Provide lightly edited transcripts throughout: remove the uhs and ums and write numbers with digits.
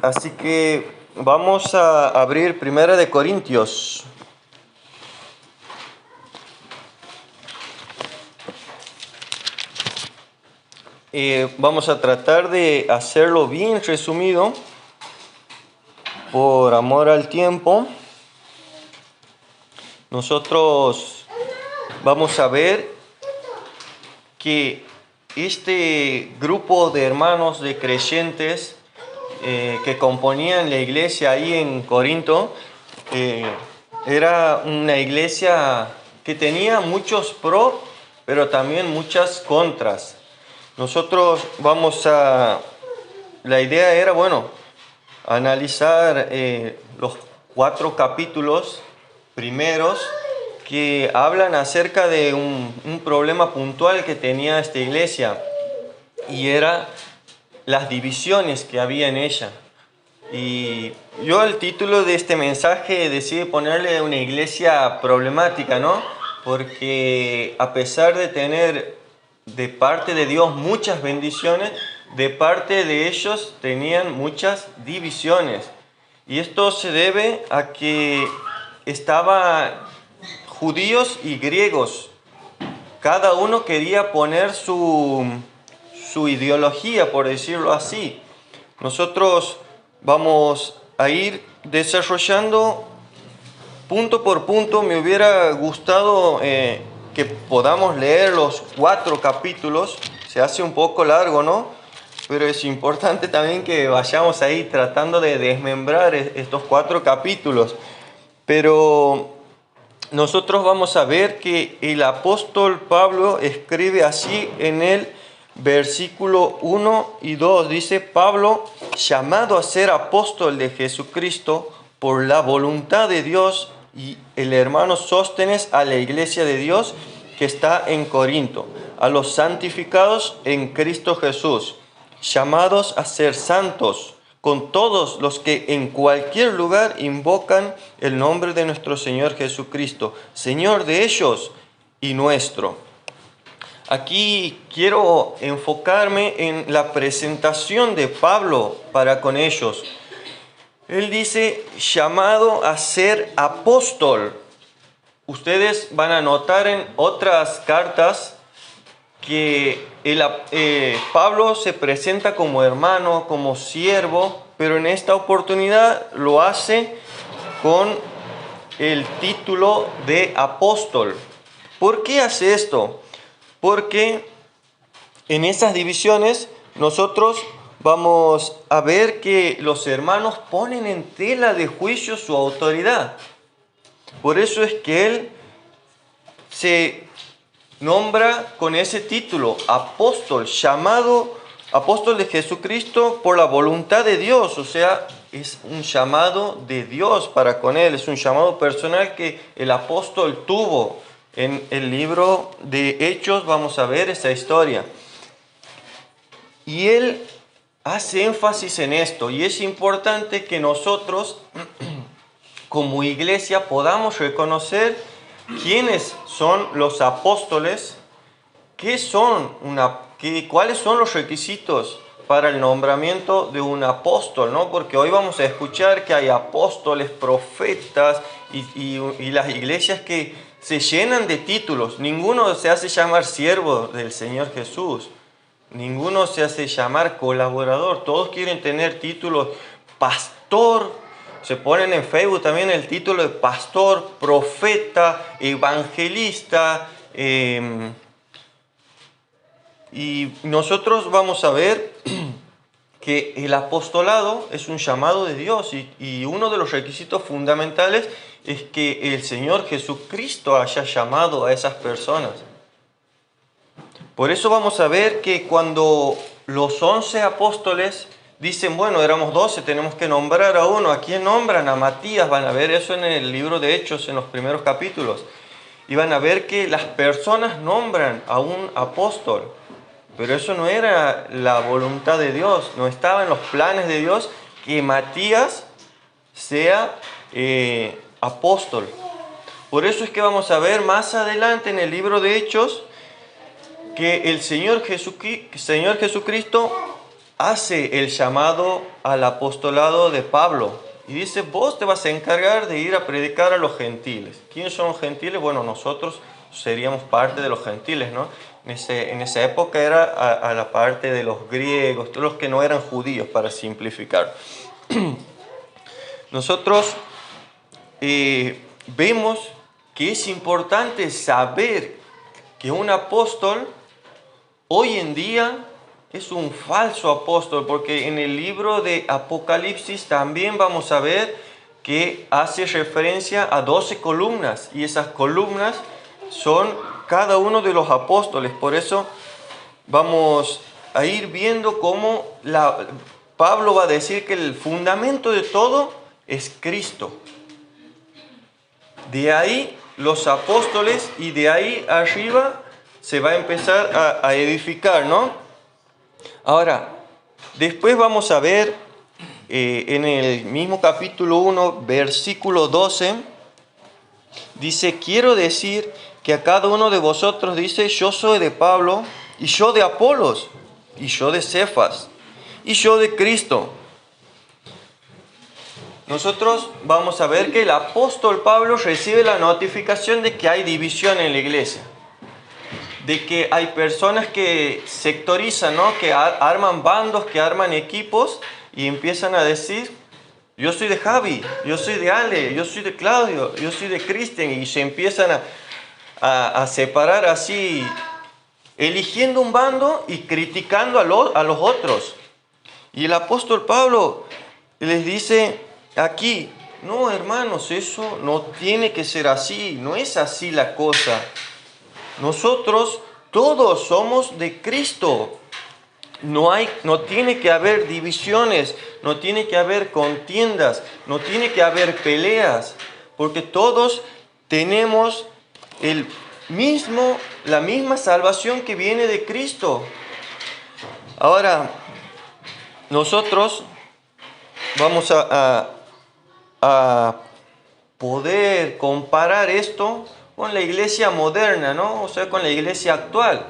Así que vamos a abrir Primera de Corintios. Vamos a tratar de hacerlo bien resumido por amor al tiempo. Nosotros vamos a ver que este grupo de hermanos, de creyentes que componían la iglesia ahí en Corinto, era una iglesia que tenía muchos pros, pero también muchas contras. Nosotros la idea era, analizar los 4 capítulos primeros que hablan acerca de un problema puntual que tenía esta iglesia, y era las divisiones que había en ella. Y yo al título de este mensaje decidí ponerle una iglesia problemática, ¿no? Porque a pesar de tener de parte de Dios muchas bendiciones, de parte de ellos tenían muchas divisiones. Y esto se debe a que estaban judíos y griegos. Cada uno quería poner su ideología, por decirlo así. Nosotros vamos a ir desarrollando punto por punto. Me hubiera gustado que podamos leer los 4 capítulos. Se hace un poco largo, ¿no? Pero es importante también que vayamos ahí tratando de desmembrar estos 4 capítulos. Pero nosotros vamos a ver que el apóstol Pablo escribe así en el versículo 1 y 2. Dice: Pablo, llamado a ser apóstol de Jesucristo por la voluntad de Dios, y el hermano Sóstenes, a la iglesia de Dios que está en Corinto, a los santificados en Cristo Jesús, llamados a ser santos, con todos los que en cualquier lugar invocan el nombre de nuestro Señor Jesucristo, Señor de ellos y nuestro. Aquí quiero enfocarme en la presentación de Pablo para con ellos. Él dice, llamado a ser apóstol. Ustedes van a notar en otras cartas que Pablo se presenta como hermano, como siervo, pero en esta oportunidad lo hace con el título de apóstol. ¿Por qué hace esto? Porque en esas divisiones nosotros vamos a ver que los hermanos ponen en tela de juicio su autoridad. Por eso es que él se nombra con ese título, apóstol, llamado apóstol de Jesucristo por la voluntad de Dios. O sea, es un llamado de Dios para con él, es un llamado personal que el apóstol tuvo. En el libro de Hechos vamos a ver esa historia. Y él hace énfasis en esto, y es importante que nosotros como iglesia podamos reconocer quiénes son los apóstoles, cuáles son los requisitos para el nombramiento de un apóstol, ¿no? Porque hoy vamos a escuchar que hay apóstoles, profetas y las iglesias que se llenan de títulos. Ninguno se hace llamar siervo del Señor Jesús. Ninguno se hace llamar colaborador. Todos quieren tener títulos. Pastor. Se ponen en Facebook también el título de pastor, profeta, evangelista. Y nosotros vamos a ver que el apostolado es un llamado de Dios. Y uno de los requisitos fundamentales es que el Señor Jesucristo haya llamado a esas personas. Por eso vamos a ver que cuando los 11 apóstoles dicen, éramos 12, tenemos que nombrar a uno. ¿A quién nombran? A Matías. Van a ver eso en el libro de Hechos, en los primeros capítulos. Y van a ver que las personas nombran a un apóstol. Pero eso no era la voluntad de Dios. No estaba en los planes de Dios que Matías sea apóstol. Por eso es que vamos a ver más adelante en el libro de Hechos que el Señor Jesucristo hace el llamado al apostolado de Pablo y dice, vos te vas a encargar de ir a predicar a los gentiles. ¿Quiénes son los gentiles? Bueno, nosotros seríamos parte de los gentiles, ¿no? En esa época era a la parte de los griegos, todos los que no eran judíos, para simplificar. Nosotros vemos que es importante saber que un apóstol hoy en día es un falso apóstol, porque en el libro de Apocalipsis también vamos a ver que hace referencia a 12 columnas, y esas columnas son cada uno de los apóstoles. Por eso vamos a ir viendo cómo Pablo va a decir que el fundamento de todo es Cristo. De ahí los apóstoles, y de ahí arriba se va a empezar a edificar, ¿no? Ahora, después vamos a ver en el mismo capítulo 1, versículo 12, dice, quiero decir que a cada uno de vosotros, dice, yo soy de Pablo, y yo de Apolos, y yo de Cefas, y yo de Cristo. Nosotros vamos a ver que el apóstol Pablo recibe la notificación de que hay división en la iglesia, de que hay personas que sectorizan, ¿no? Que arman bandos, que arman equipos y empiezan a decir, yo soy de Javi, yo soy de Ale, yo soy de Claudio, yo soy de Cristian, y se empiezan a separar así, eligiendo un bando y criticando a los otros. Y el apóstol Pablo les dice aquí, no hermanos, eso no tiene que ser así, no es así la cosa. Nosotros todos somos de Cristo. No tiene que haber divisiones, no tiene que haber contiendas, no tiene que haber peleas, porque todos tenemos la misma salvación que viene de Cristo. Ahora, nosotros vamos a poder comparar esto con la iglesia moderna, ¿no? O sea, con la iglesia actual.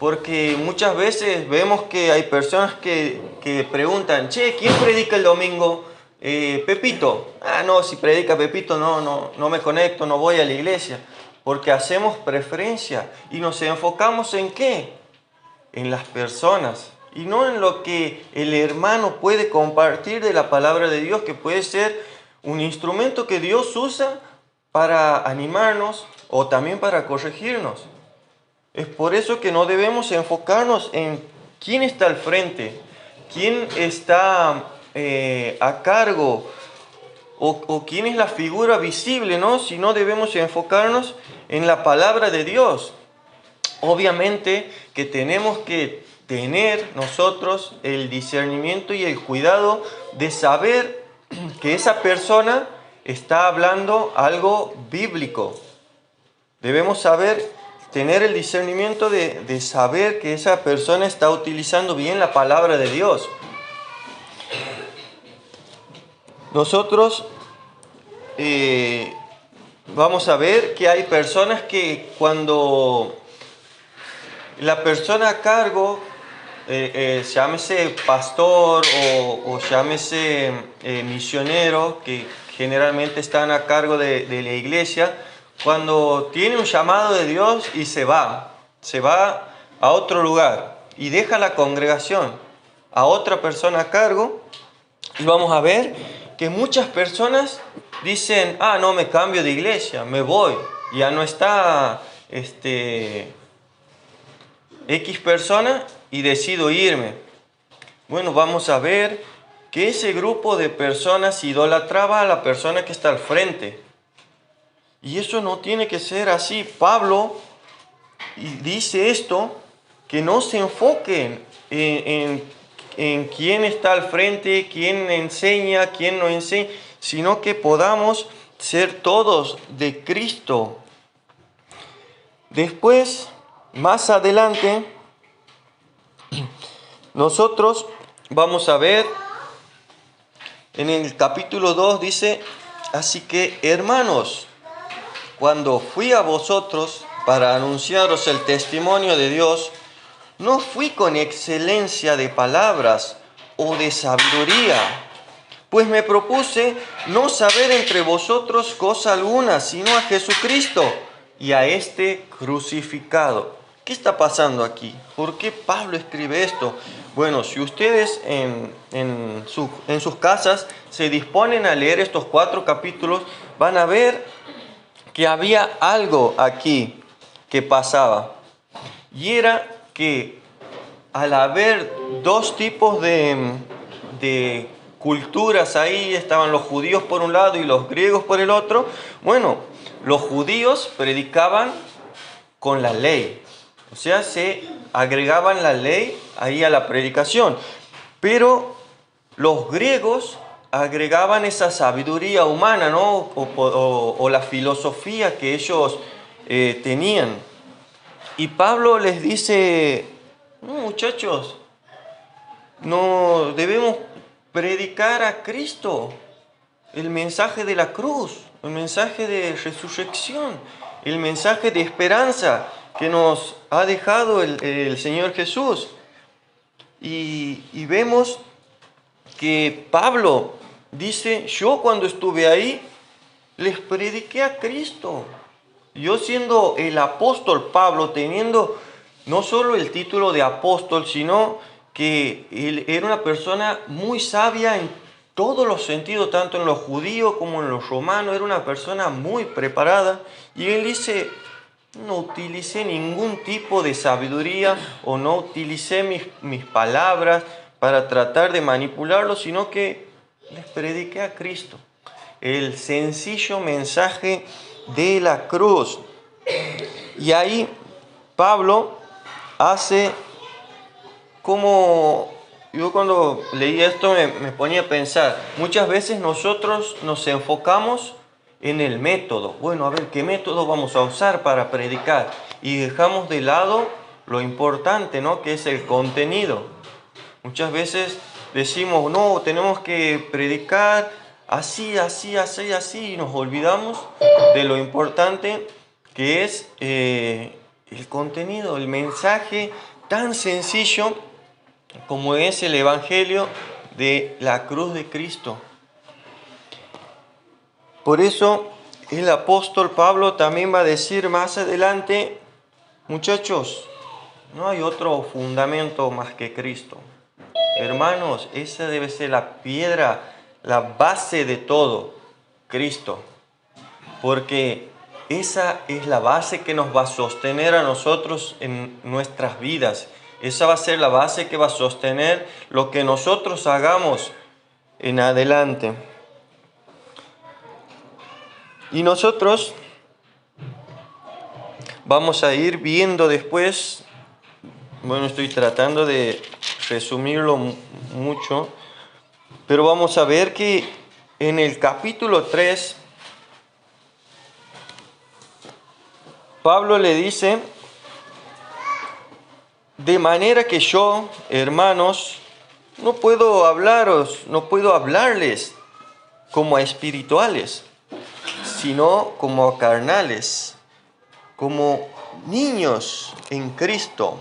Porque muchas veces vemos que hay personas que preguntan, che, ¿quién predica el domingo? Pepito. Ah, no, si predica Pepito no me conecto, no voy a la iglesia. Porque hacemos preferencia y nos enfocamos ¿en qué? En las personas. Y no en lo que el hermano puede compartir de la palabra de Dios, que puede ser un instrumento que Dios usa para animarnos o también para corregirnos. Es por eso que no debemos enfocarnos en quién está al frente, quién está a cargo o quién es la figura visible, ¿no? Sino debemos enfocarnos en la palabra de Dios. Obviamente que tenemos que tener nosotros el discernimiento y el cuidado de saber que esa persona está hablando algo bíblico. Debemos tener el discernimiento de saber que esa persona está utilizando bien la palabra de Dios. Nosotros vamos a ver que hay personas que cuando la persona a cargo, llámese pastor o llámese misionero, que generalmente están a cargo de la iglesia, cuando tiene un llamado de Dios y se va a otro lugar y deja la congregación a otra persona a cargo, y vamos a ver que muchas personas dicen, no, me cambio de iglesia, me voy, ya no está X persona y decido irme. Bueno, vamos a ver que ese grupo de personas idolatraba a la persona que está al frente. Y eso no tiene que ser así. Pablo dice esto, que no se enfoquen en quién está al frente, quién enseña, quién no enseña, sino que podamos ser todos de Cristo. Después, más adelante, nosotros vamos a ver, en el capítulo 2 dice, así que hermanos, cuando fui a vosotros para anunciaros el testimonio de Dios, no fui con excelencia de palabras o de sabiduría? Pues me propuse no saber entre vosotros cosa alguna, sino a Jesucristo y a este crucificado. ¿Qué está pasando aquí? ¿Por qué Pablo escribe esto? Bueno, si ustedes en sus casas se disponen a leer estos 4 capítulos, van a ver que había algo aquí que pasaba. Y era que al haber 2 tipos de culturas ahí, estaban los judíos por un lado y los griegos por el otro. Bueno, los judíos predicaban con la ley, o sea, se agregaban la ley ahí a la predicación, pero los griegos agregaban esa sabiduría humana, ¿no? O la filosofía que ellos tenían. Y Pablo les dice, no, muchachos, no debemos predicar a Cristo, el mensaje de la cruz, el mensaje de resurrección, el mensaje de esperanza que nos ha dejado el Señor Jesús. Y vemos que Pablo dice, yo cuando estuve ahí, les prediqué a Cristo. Yo siendo el apóstol Pablo, teniendo no solo el título de apóstol, sino que él era una persona muy sabia en todos los sentidos, tanto en lo judío como en lo romano, era una persona muy preparada. Y él dice, no utilicé ningún tipo de sabiduría o no utilicé mis palabras para tratar de manipularlo, sino que les prediqué a Cristo, el sencillo mensaje de la cruz. Y ahí Pablo hace como, yo cuando leí esto me ponía a pensar, muchas veces nosotros nos enfocamos en el método. Bueno, a ver, ¿qué método vamos a usar para predicar? Y dejamos de lado lo importante, ¿no? Que es el contenido. Muchas veces decimos, no, tenemos que predicar así, así, así, así, y nos olvidamos de lo importante que es el contenido, el mensaje tan sencillo como es el Evangelio de la cruz de Cristo. Por eso el apóstol Pablo también va a decir más adelante, muchachos, no hay otro fundamento más que Cristo. Hermanos, esa debe ser la piedra, la base de todo, Cristo. Porque esa es la base que nos va a sostener a nosotros en nuestras vidas. Esa va a ser la base que va a sostener lo que nosotros hagamos en adelante. Y nosotros vamos a ir viendo después, bueno, estoy tratando de resumirlo mucho, pero vamos a ver que en el capítulo 3, Pablo le dice, de manera que yo, hermanos, no puedo hablarles como a espirituales, sino como a carnales, como niños en Cristo.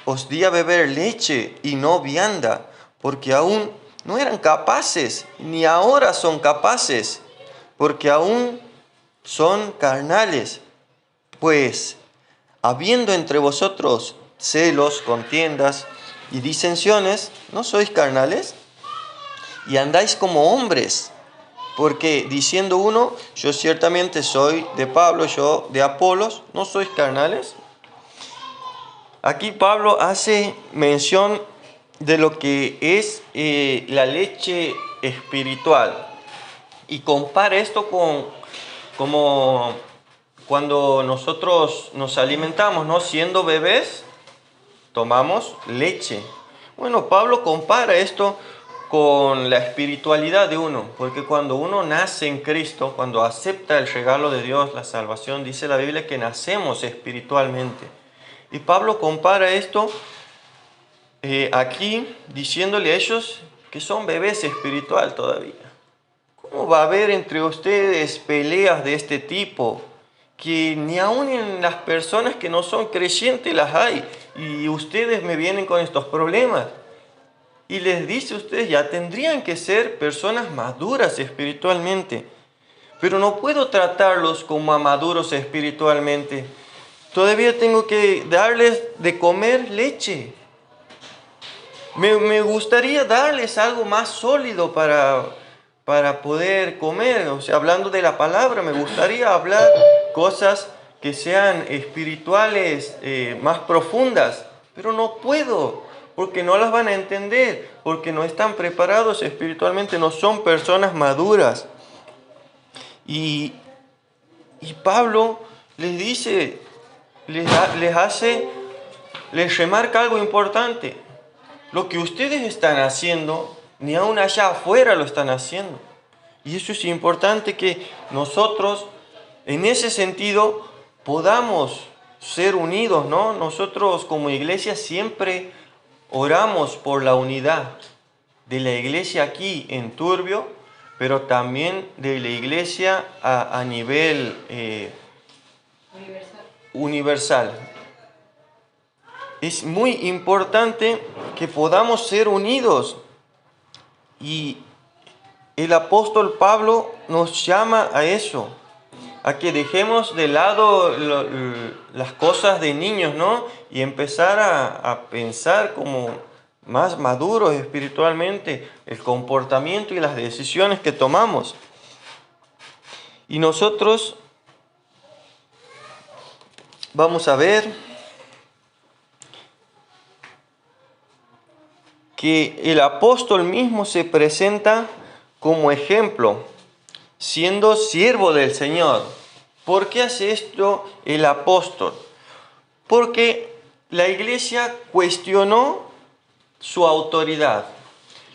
Os di a beber leche y no vianda, porque aún no eran capaces, ni ahora son capaces, porque aún son carnales. Pues, habiendo entre vosotros celos, contiendas y disensiones, ¿no sois carnales? Y andáis como hombres, porque diciendo uno, yo ciertamente soy de Pablo, yo de Apolos, ¿no sois carnales? Aquí Pablo hace mención de lo que es la leche espiritual y compara esto con como cuando nosotros nos alimentamos, ¿no? Siendo bebés, tomamos leche. Bueno, Pablo compara esto con la espiritualidad de uno, porque cuando uno nace en Cristo, cuando acepta el regalo de Dios, la salvación, dice la Biblia que nacemos espiritualmente. Y Pablo compara esto aquí diciéndole a ellos que son bebés espiritual todavía. ¿Cómo va a haber entre ustedes peleas de este tipo? Que ni aun en las personas que no son creyentes las hay. Y ustedes me vienen con estos problemas. y les dice: ustedes ya tendrían que ser personas maduras espiritualmente, pero no puedo tratarlos como a maduros espiritualmente. Todavía tengo que darles de comer leche. Me gustaría darles algo más sólido para poder comer. O sea, hablando de la palabra, me gustaría hablar cosas que sean espirituales, más profundas, pero no puedo, porque no las van a entender, porque no están preparados espiritualmente, no son personas maduras. Y Pablo les dice, les remarca algo importante. Lo que ustedes están haciendo, ni aún allá afuera lo están haciendo. Y eso es importante, que nosotros, en ese sentido, podamos ser unidos, ¿no? Nosotros como iglesia siempre oramos por la unidad de la iglesia aquí en Turbio, pero también de la iglesia a nivel universal. Es muy importante que podamos ser unidos, y el apóstol Pablo nos llama a eso, a que dejemos de lado las cosas de niños, ¿no? Y empezar a pensar como más maduros espiritualmente el comportamiento y las decisiones que tomamos. Y nosotros vamos a ver que el apóstol mismo se presenta como ejemplo, siendo siervo del Señor. ¿Por qué hace esto el apóstol? Porque la iglesia cuestionó su autoridad.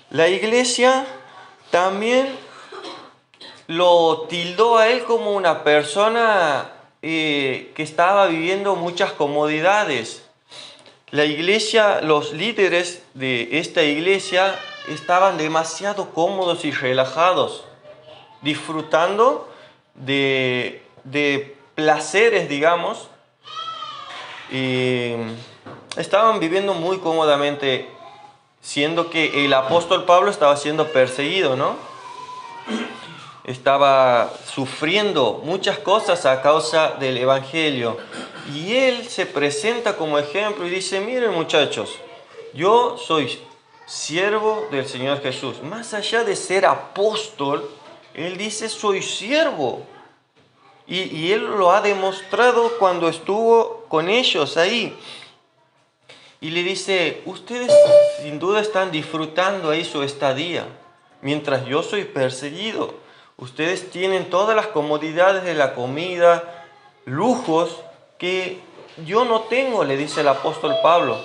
La iglesia también lo tildó a él como una persona que estaba viviendo muchas comodidades. La iglesia, los líderes de esta iglesia estaban demasiado cómodos y relajados, disfrutando de placeres, digamos, y estaban viviendo muy cómodamente, siendo que el apóstol Pablo estaba siendo perseguido, ¿no? Estaba sufriendo muchas cosas a causa del evangelio. Y él se presenta como ejemplo y dice: miren, muchachos, yo soy siervo del Señor Jesús. Más allá de ser apóstol, él dice: soy siervo. Y él lo ha demostrado cuando estuvo con ellos ahí. Y le dice: ustedes sin duda están disfrutando ahí su estadía, mientras yo soy perseguido. Ustedes tienen todas las comodidades de la comida, lujos que yo no tengo, le dice el apóstol Pablo.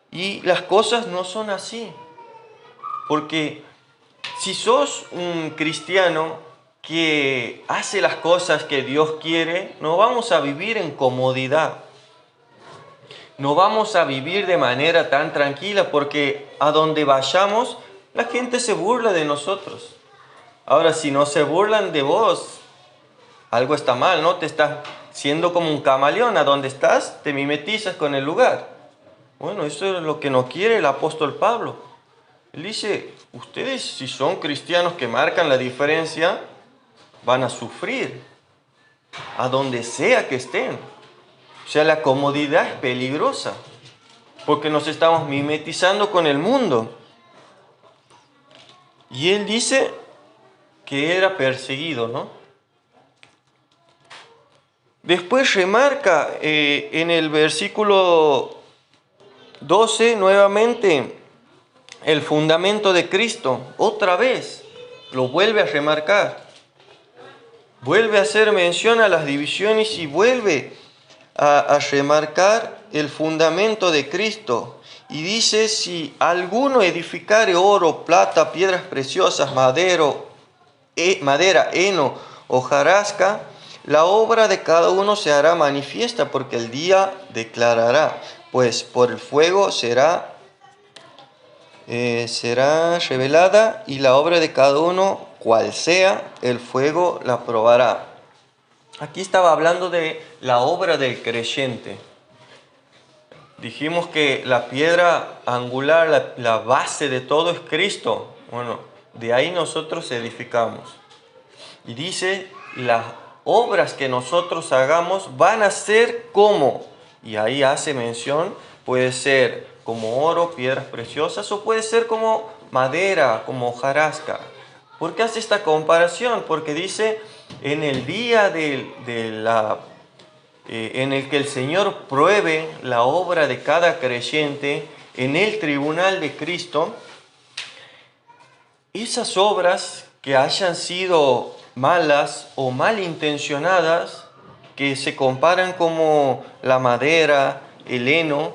Y las cosas no son así. Porque si sos un cristiano que hace las cosas que Dios quiere, no vamos a vivir en comodidad. No vamos a vivir de manera tan tranquila, porque a donde vayamos, la gente se burla de nosotros. Ahora, si no se burlan de vos, algo está mal, ¿no? Te estás siendo como un camaleón. A donde estás, te mimetizas con el lugar. Bueno, eso es lo que no quiere el apóstol Pablo. Él dice: ustedes, si son cristianos que marcan la diferencia, van a sufrir a donde sea que estén. O sea, la comodidad es peligrosa, porque nos estamos mimetizando con el mundo. Y él dice que era perseguido, ¿no? Después remarca en el versículo 12 nuevamente el fundamento de Cristo. Otra vez lo vuelve a remarcar. Vuelve a hacer mención a las divisiones y vuelve a remarcar el fundamento de Cristo. Y dice: si alguno edificare oro, plata, piedras preciosas, madera, heno o hojarasca, la obra de cada uno se hará manifiesta, porque el día declarará, pues por el fuego será revelada, y la obra de cada uno, cual sea, el fuego la probará. Aquí estaba hablando de la obra del creyente. Dijimos que la piedra angular, la base de todo es Cristo. Bueno, de ahí nosotros edificamos. Y dice, las obras que nosotros hagamos van a ser como, y ahí hace mención, puede ser como oro, piedras preciosas, o puede ser como madera, como hojarasca. ¿Por qué hace esta comparación? Porque dice, en el día en el que el Señor pruebe la obra de cada creyente en el tribunal de Cristo, esas obras que hayan sido malas o malintencionadas, que se comparan como la madera, el heno,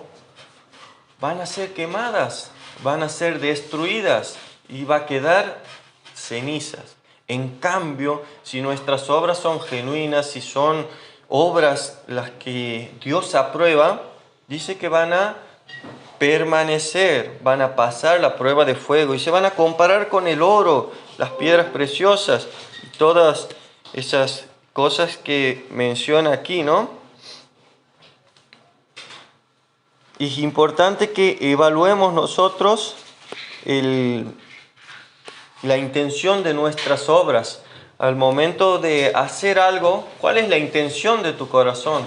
van a ser quemadas, van a ser destruidas y va a quedar cenizas. En cambio, si nuestras obras son genuinas, si son obras las que Dios aprueba, dice que van a permanecer, van a pasar la prueba de fuego y se van a comparar con el oro, las piedras preciosas y todas esas cosas que menciona aquí, ¿no? Y es importante que evaluemos nosotros la intención de nuestras obras. Al momento de hacer algo, ¿cuál es la intención de tu corazón?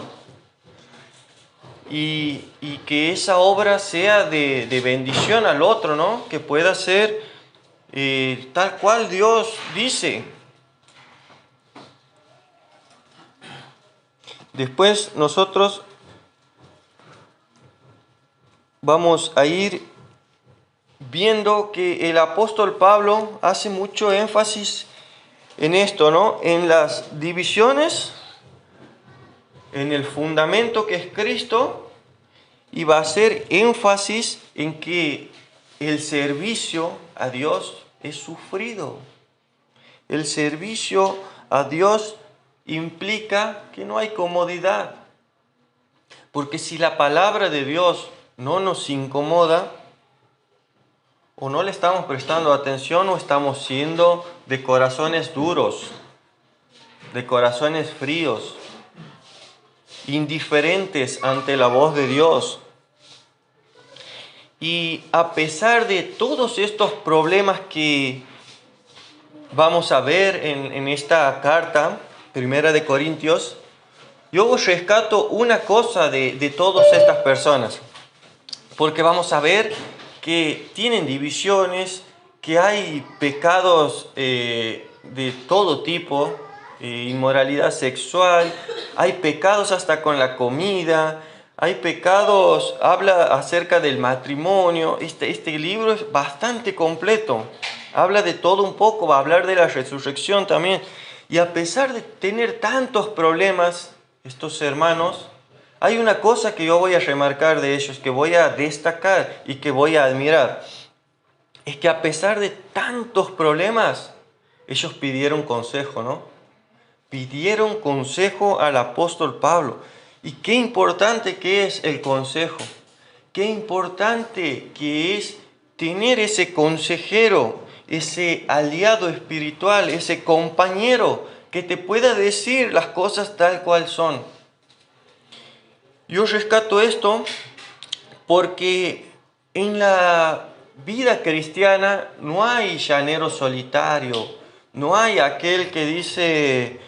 Y que esa obra sea de bendición al otro, ¿no? Que pueda ser tal cual Dios dice. Después nosotros vamos a ir viendo que el apóstol Pablo hace mucho énfasis en esto, ¿no? En las divisiones, en el fundamento que es Cristo, y va a hacer énfasis en que el servicio a Dios es sufrido. El servicio a Dios implica que no hay comodidad. Porque si la palabra de Dios no nos incomoda, o no le estamos prestando atención o estamos siendo de corazones duros, de corazones fríos, indiferentes ante la voz de Dios. Y a pesar de todos estos problemas que vamos a ver en esta carta, Primera de Corintios, yo rescato una cosa de todas estas personas, porque vamos a ver que tienen divisiones, que hay pecados de todo tipo, inmoralidad sexual, hay pecados hasta con la comida, hay pecados, habla acerca del matrimonio. Este libro es bastante completo, habla de todo un poco, va a hablar de la resurrección también. Y a pesar de tener tantos problemas, estos hermanos, hay una cosa que yo voy a remarcar de ellos, que voy a destacar y que voy a admirar. Es que a pesar de tantos problemas, ellos pidieron consejo, ¿no? Pidieron consejo al apóstol Pablo. Y qué importante que es el consejo. Qué importante que es tener ese consejero, ese aliado espiritual, ese compañero que te pueda decir las cosas tal cual son. Yo rescato esto porque en la vida cristiana no hay llanero solitario, no hay aquel que dice,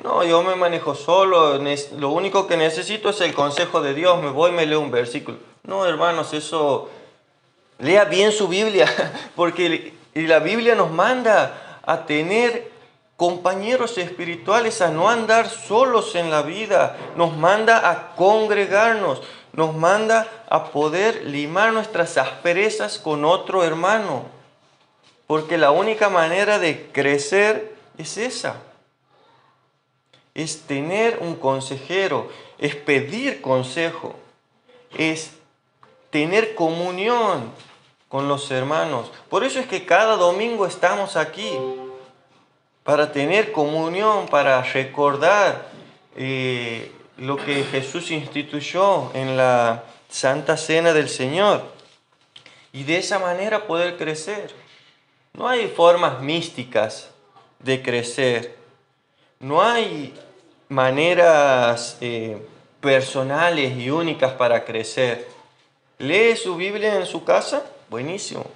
no, yo me manejo solo, lo único que necesito es el consejo de Dios, me voy y me leo un versículo. No, hermanos, eso, lea bien su Biblia, porque la Biblia nos manda a tener compañeros espirituales, a no andar solos en la vida, nos manda a congregarnos, nos manda a poder limar nuestras asperezas con otro hermano, porque la única manera de crecer es esa, es tener un consejero, es pedir consejo, es tener comunión con los hermanos. Por eso es que cada domingo estamos aquí, para tener comunión, para recordar lo que Jesús instituyó en la Santa Cena del Señor. Y de esa manera poder crecer. No hay formas místicas de crecer. No hay maneras personales y únicas para crecer. ¿Lee su Biblia en su casa? Buenísimo.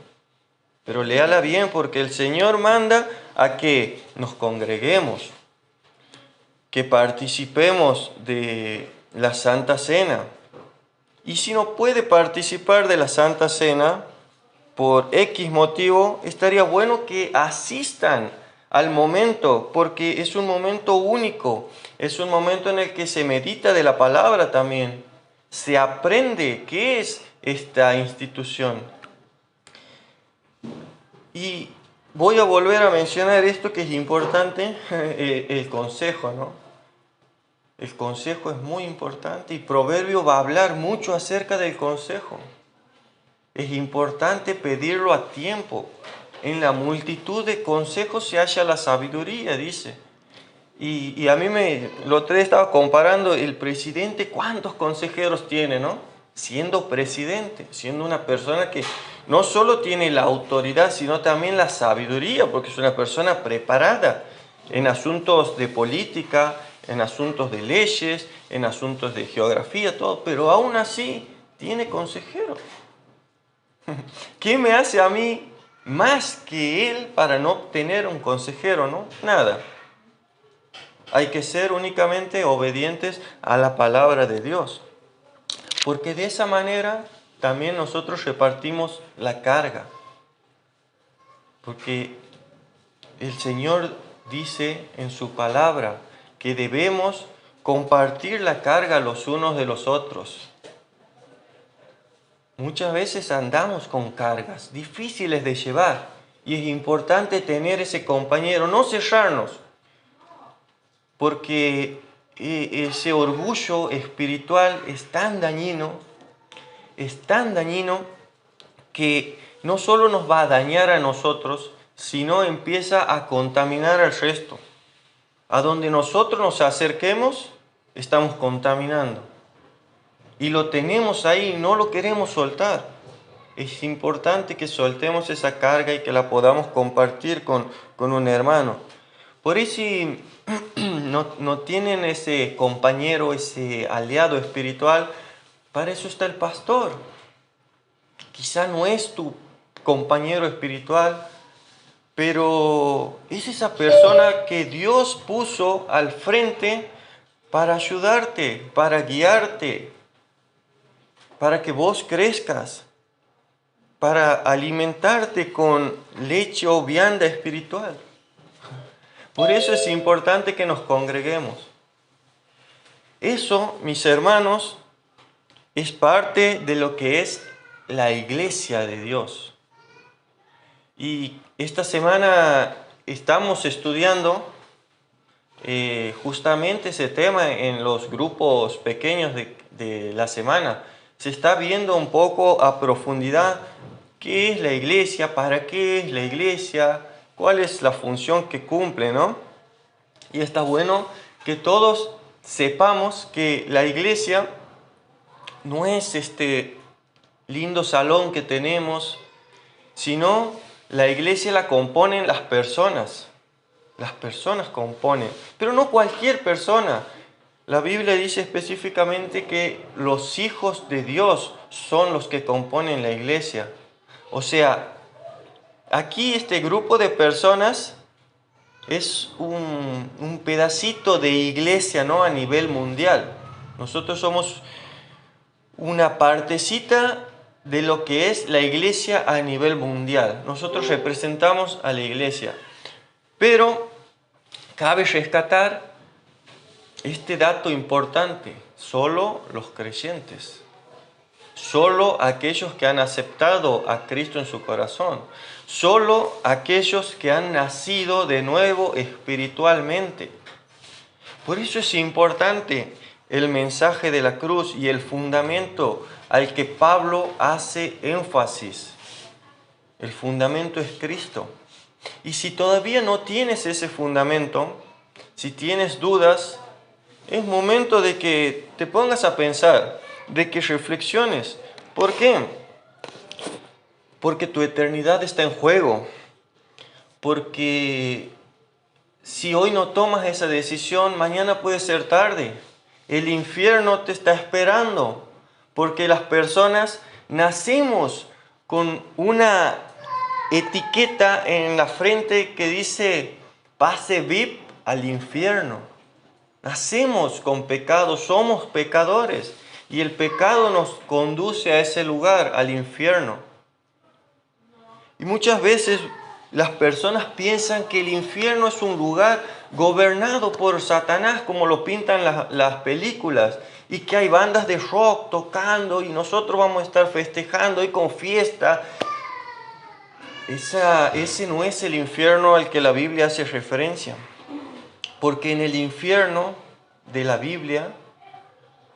Pero léala bien porque el Señor manda a que nos congreguemos, que participemos de la Santa Cena. Y si no puede participar de la Santa Cena, por X motivo, estaría bueno que asistan al momento, porque es un momento único, es un momento en el que se medita de la palabra también, se aprende qué es esta institución. Y voy a volver a mencionar esto que es importante, el consejo, ¿no? El consejo es muy importante y Proverbio va a hablar mucho acerca del consejo. Es importante pedirlo a tiempo. En la multitud de consejos se halla la sabiduría, dice. Y a mí lo otro día estaba comparando el presidente, cuántos consejeros tiene, ¿no? Siendo presidente, siendo una persona que no solo tiene la autoridad, sino también la sabiduría, porque es una persona preparada en asuntos de política, en asuntos de leyes, en asuntos de geografía, todo, pero aún así tiene consejeros. ¿Qué me hace a mí más que él para no tener un consejero, no? Nada. Hay que ser únicamente obedientes a la palabra de Dios. Porque de esa manera también nosotros repartimos la carga. Porque el Señor dice en su palabra que debemos compartir la carga los unos de los otros. Muchas veces andamos con cargas difíciles de llevar y es importante tener ese compañero, no cerrarnos, porque ese orgullo espiritual es tan dañino que no solo nos va a dañar a nosotros, sino empieza a contaminar al resto. A donde nosotros nos acerquemos, estamos contaminando. Y lo tenemos ahí, no lo queremos soltar. Es importante que soltemos esa carga y que la podamos compartir con un hermano. Por eso si no tienen ese compañero, ese aliado espiritual, para eso está el pastor. Quizá no es tu compañero espiritual, pero es esa persona que Dios puso al frente para ayudarte, para guiarte, para que vos crezcas, para alimentarte con leche o vianda espiritual. Por eso es importante que nos congreguemos. Eso, mis hermanos, es parte de lo que es la iglesia de Dios. Y esta semana estamos estudiando justamente ese tema en los grupos pequeños de la semana. Se está viendo un poco a profundidad qué es la iglesia, para qué es la iglesia, cuál es la función que cumple, ¿no? Y está bueno que todos sepamos que la iglesia no es este lindo salón que tenemos, sino la iglesia la componen las personas. Las personas componen, pero no cualquier persona. La Biblia dice específicamente que los hijos de Dios son los que componen la iglesia. O sea, aquí este grupo de personas es un pedacito de iglesia, ¿no? A nivel mundial. Nosotros somos una partecita de lo que es la iglesia a nivel mundial. Nosotros representamos a la iglesia. Pero cabe rescatar este dato importante: solo los creyentes, solo aquellos que han aceptado a Cristo en su corazón, solo aquellos que han nacido de nuevo espiritualmente. Por eso es importante el mensaje de la cruz y el fundamento al que Pablo hace énfasis. El fundamento es Cristo. Y si todavía no tienes ese fundamento, si tienes dudas, es momento de que te pongas a pensar, de que reflexiones. ¿Por qué? Porque tu eternidad está en juego. Porque si hoy no tomas esa decisión, mañana puede ser tarde. el infierno te está esperando, porque las personas nacemos con una etiqueta en la frente que dice pase VIP al infierno. Nacemos con pecado, somos pecadores y el pecado nos conduce a ese lugar, al infierno. Y muchas veces las personas piensan que el infierno es un lugar gobernado por Satanás, como lo pintan las películas, y que hay bandas de rock tocando y nosotros vamos a estar festejando y con fiesta. Ese no es el infierno al que la Biblia hace referencia. Porque en el infierno de la Biblia,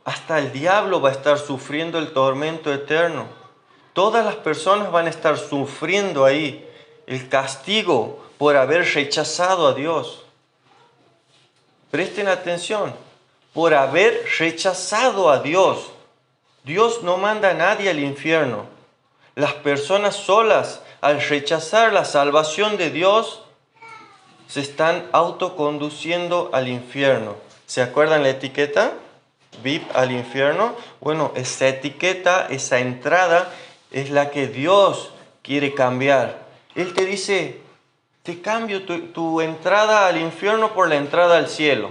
hasta el diablo va a estar sufriendo el tormento eterno. Todas las personas van a estar sufriendo ahí el castigo por haber rechazado a Dios. Presten atención, por haber rechazado a Dios. Dios no manda a nadie al infierno. Las personas solas, al rechazar la salvación de Dios, se están autoconduciendo al infierno. ¿Se acuerdan la etiqueta? VIP al infierno. Bueno, esa etiqueta, esa entrada, es la que Dios quiere cambiar. Él te dice, te cambio tu entrada al infierno por la entrada al cielo.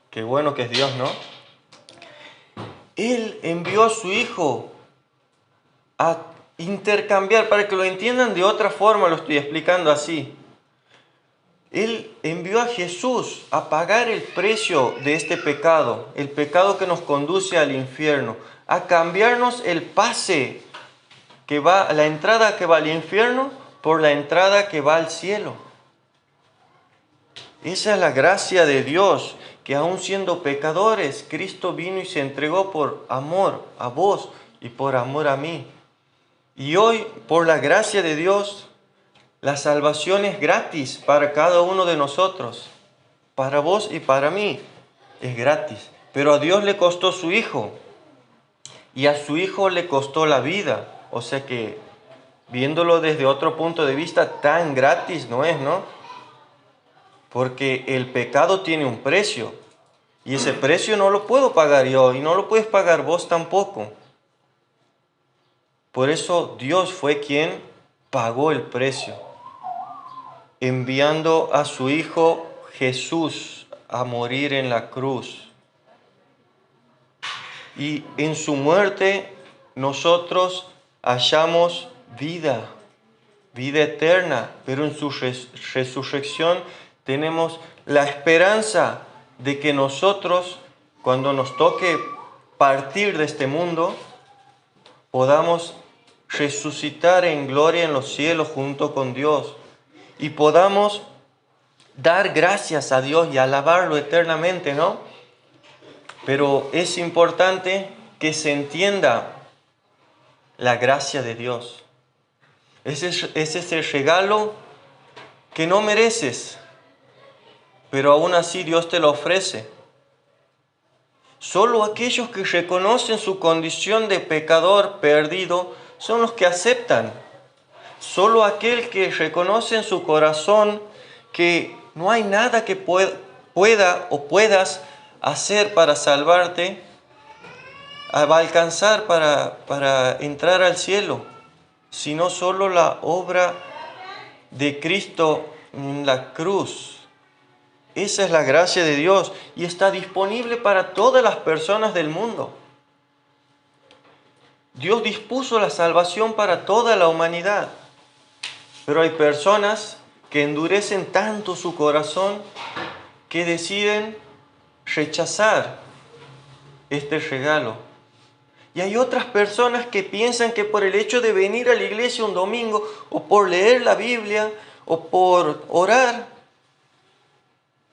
Qué bueno que es Dios, ¿no? Él envió a su Hijo a intercambiar, para que lo entiendan de otra forma, lo estoy explicando así. Él envió a Jesús a pagar el precio de este pecado, el pecado que nos conduce al infierno, a cambiarnos el pase que va, la entrada que va al infierno por la entrada que va al cielo. Esa es la gracia de Dios, que aun siendo pecadores, Cristo vino y se entregó por amor a vos y por amor a mí. Y hoy, por la gracia de Dios, la salvación es gratis para cada uno de nosotros, para vos y para mí, es gratis. Pero a Dios le costó su Hijo, y a su Hijo le costó la vida. O sea que, viéndolo desde otro punto de vista, tan gratis no es, ¿no? Porque el pecado tiene un precio, y ese precio no lo puedo pagar yo, y no lo puedes pagar vos tampoco. Por eso Dios fue quien pagó el precio, enviando a su Hijo Jesús a morir en la cruz. Y en su muerte nosotros hallamos vida eterna, pero en su resurrección tenemos la esperanza de que nosotros, cuando nos toque partir de este mundo, podamos resucitar en gloria en los cielos junto con Dios y podamos dar gracias a Dios y alabarlo eternamente, ¿no? Pero es importante que se entienda la gracia de Dios. Ese es el regalo que no mereces, pero aún así Dios te lo ofrece. Solo aquellos que reconocen su condición de pecador perdido son los que aceptan. Solo aquel que reconoce en su corazón que no hay nada que pueda o puedas hacer para salvarte, va a alcanzar para entrar al cielo, sino solo la obra de Cristo en la cruz. Esa es la gracia de Dios y está disponible para todas las personas del mundo. Dios dispuso la salvación para toda la humanidad, pero hay personas que endurecen tanto su corazón que deciden rechazar este regalo. Y hay otras personas que piensan que por el hecho de venir a la iglesia un domingo, o por leer la Biblia, o por orar,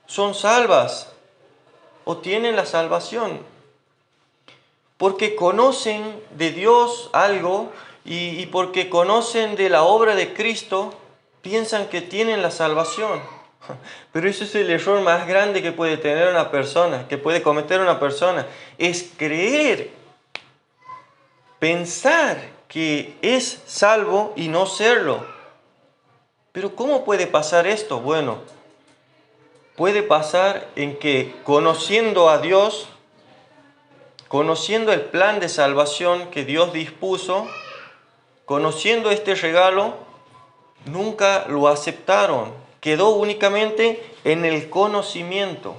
son salvas o tienen la salvación. Porque conocen de Dios algo y porque conocen de la obra de Cristo, piensan que tienen la salvación. Pero ese es el error más grande que puede tener una persona, que puede cometer una persona, es creer, pensar que es salvo y no serlo. Pero ¿cómo puede pasar esto? Bueno, puede pasar en que conociendo a Dios, conociendo el plan de salvación que Dios dispuso, conociendo este regalo, nunca lo aceptaron. Quedó únicamente en el conocimiento.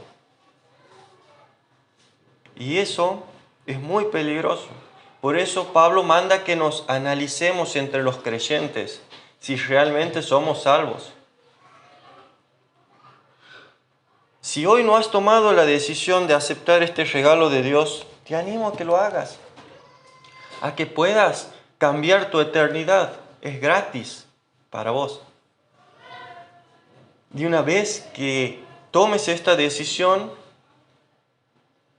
Y eso es muy peligroso. Por eso Pablo manda que nos analicemos entre los creyentes si realmente somos salvos. Si hoy no has tomado la decisión de aceptar este regalo de Dios, te animo a que lo hagas, a que puedas cambiar tu eternidad. Es gratis para vos. Y una vez que tomes esta decisión,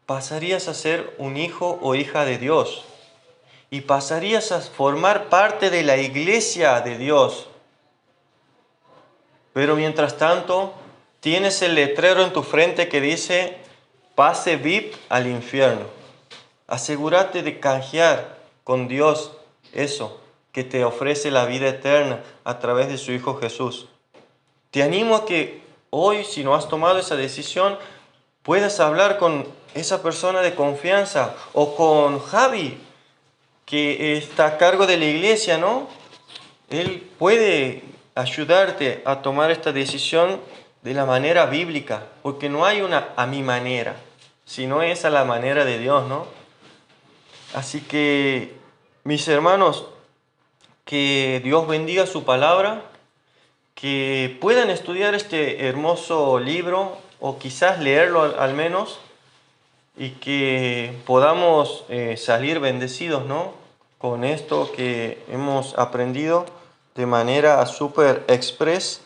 pasarías a ser un hijo o hija de Dios y pasarías a formar parte de la iglesia de Dios. Pero mientras tanto, tienes el letrero en tu frente que dice: pase VIP al infierno. Asegúrate de canjear con Dios eso que te ofrece la vida eterna a través de su Hijo Jesús. Te animo a que hoy, si no has tomado esa decisión, puedas hablar con esa persona de confianza o con Javi, que está a cargo de la iglesia, ¿no? Él puede ayudarte a tomar esta decisión de la manera bíblica, porque no hay una a mi manera, sino es a la manera de Dios, ¿no? Así que, mis hermanos, que Dios bendiga su palabra, que puedan estudiar este hermoso libro o quizás leerlo al menos, y que podamos salir bendecidos, ¿no? Con esto que hemos aprendido de manera súper express.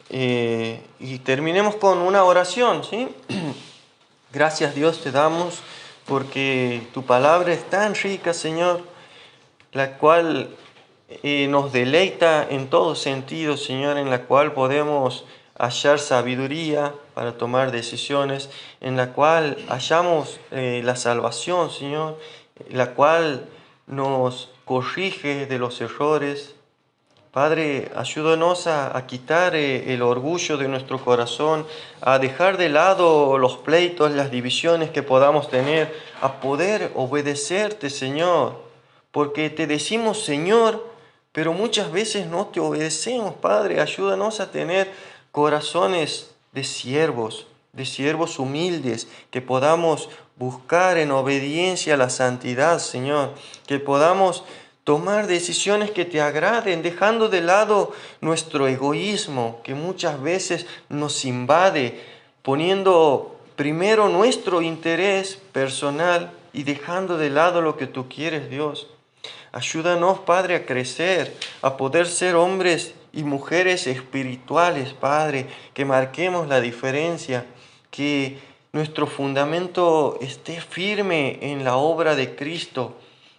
Y terminemos con una oración, ¿sí? Gracias, Dios, te damos porque tu palabra es tan rica, Señor, la cual nos deleita en todo sentido, Señor, en la cual podemos hallar sabiduría para tomar decisiones, en la cual hallamos la salvación, Señor, la cual nos corrige de los errores. Padre, ayúdanos a quitar el orgullo de nuestro corazón, a dejar de lado los pleitos, las divisiones que podamos tener, a poder obedecerte, Señor, porque te decimos Señor, pero muchas veces no te obedecemos, Padre. Ayúdanos a tener corazones de siervos humildes, que podamos buscar en obediencia la santidad, Señor, que podamos tomar decisiones que te agraden, dejando de lado nuestro egoísmo, que muchas veces nos invade, poniendo primero nuestro interés personal y dejando de lado lo que tú quieres, Dios. Ayúdanos, Padre, a crecer, a poder ser hombres y mujeres espirituales, Padre, que marquemos la diferencia, que nuestro fundamento esté firme en la obra de Cristo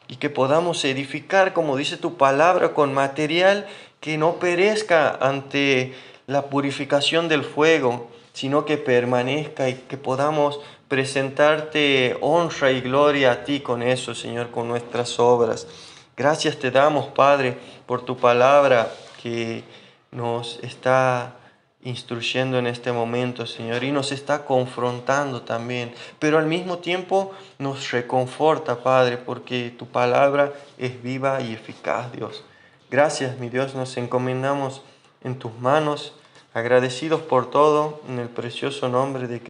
y que podamos edificar, como dice tu palabra, con material que no perezca ante la purificación del fuego, sino que permanezca y que podamos presentarte honra y gloria a ti con eso, Señor, con nuestras obras. Gracias te damos, Padre, por tu palabra que nos está instruyendo en este momento, Señor, y nos está confrontando también, pero al mismo tiempo nos reconforta, Padre, porque tu palabra es viva y eficaz, Dios. Gracias, mi Dios, nos encomendamos en tus manos, agradecidos por todo, en el precioso nombre de Cristo.